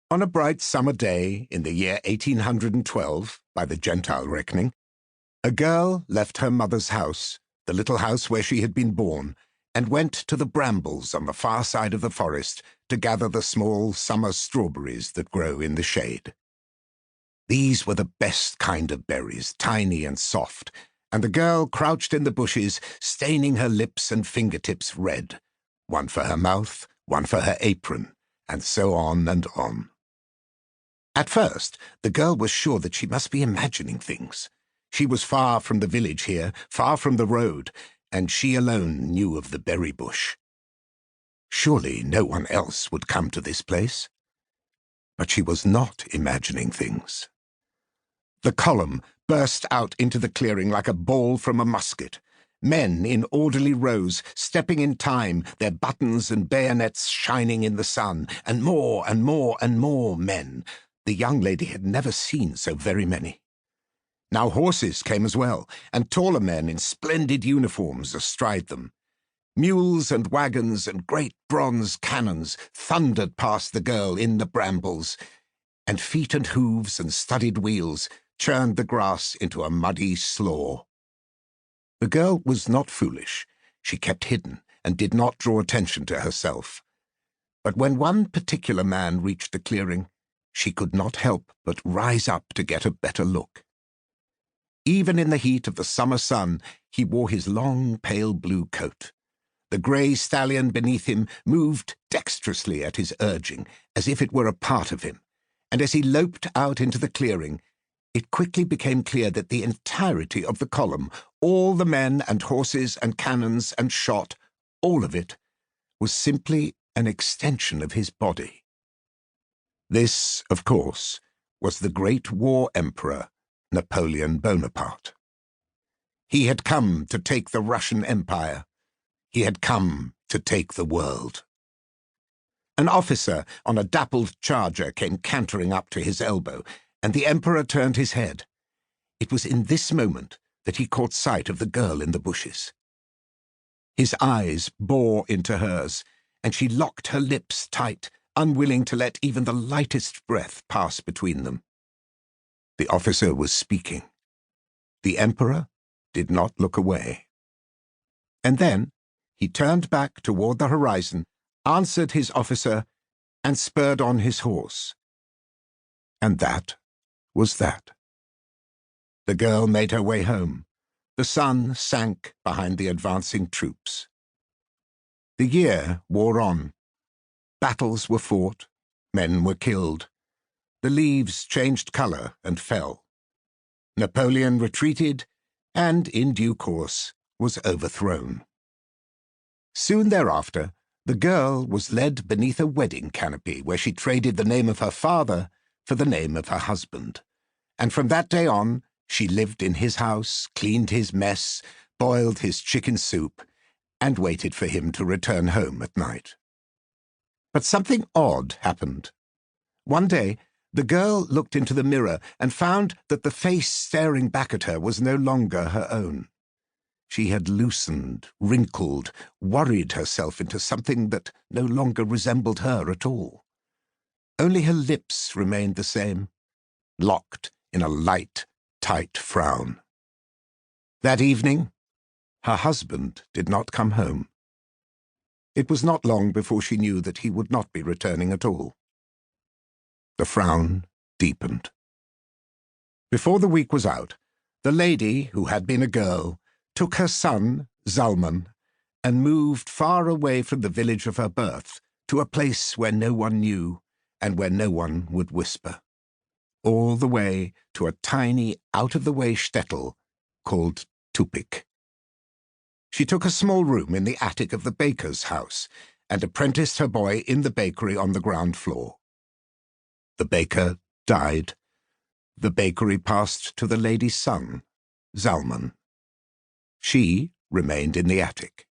On a bright summer day in the year 1812, by the Gentile reckoning, a girl left her mother's house, the little house where she had been born, and went to the brambles on the far side of the forest to gather the small summer strawberries that grow in the shade. These were the best kind of berries, tiny and soft, and the girl crouched in the bushes, staining her lips and fingertips red, one for her mouth, one for her apron, and so on and on. At first, the girl was sure that she must be imagining things. She was far from the village here, far from the road, and she alone knew of the berry bush. Surely no one else would come to this place. But she was not imagining things. The column burst out into the clearing like a ball from a musket. Men in orderly rows, stepping in time, their buttons and bayonets shining in the sun, and more and more and more men. The young lady had never seen so very many. Now horses came as well, and taller men in splendid uniforms astride them. Mules and wagons and great bronze cannons thundered past the girl in the brambles, and feet and hooves and studded wheels churned the grass into a muddy slaw. The girl was not foolish. She kept hidden and did not draw attention to herself. But when one particular man reached the clearing, she could not help but rise up to get a better look. Even in the heat of the summer sun, he wore his long, pale blue coat. The grey stallion beneath him moved dexterously at his urging, as if it were a part of him, and as he loped out into the clearing, it quickly became clear that the entirety of the column, all the men and horses and cannons and shot, all of it, was simply an extension of his body. This, of course, was the great war emperor, Napoleon Bonaparte. He had come to take the Russian Empire. He had come to take the world. An officer on a dappled charger came cantering up to his elbow, and the emperor turned his head. It was in this moment that he caught sight of the girl in the bushes. His eyes bore into hers, and she locked her lips tight, unwilling to let even the lightest breath pass between them. The officer was speaking. The emperor did not look away. And then he turned back toward the horizon, answered his officer, and spurred on his horse. And that was that. The girl made her way home. The sun sank behind the advancing troops. The year wore on. Battles were fought. Men were killed. The leaves changed colour and fell. Napoleon retreated, and in due course was overthrown. Soon thereafter, the girl was led beneath a wedding canopy where she traded the name of her father for the name of her husband. And from that day on, she lived in his house, cleaned his mess, boiled his chicken soup, and waited for him to return home at night. But something odd happened. One day, the girl looked into the mirror and found that the face staring back at her was no longer her own. She had loosened, wrinkled, worried herself into something that no longer resembled her at all. Only her lips remained the same, locked in a light, tight frown. That evening, her husband did not come home. It was not long before she knew that he would not be returning at all. The frown deepened. Before the week was out, the lady, who had been a girl, took her son, Zalman, and moved far away from the village of her birth to a place where no one knew and where no one would whisper, all the way to a tiny, out-of-the-way shtetl called Tupik. She took a small room in the attic of the baker's house and apprenticed her boy in the bakery on the ground floor. The baker died. The bakery passed to the lady's son, Zalman. She remained in the attic.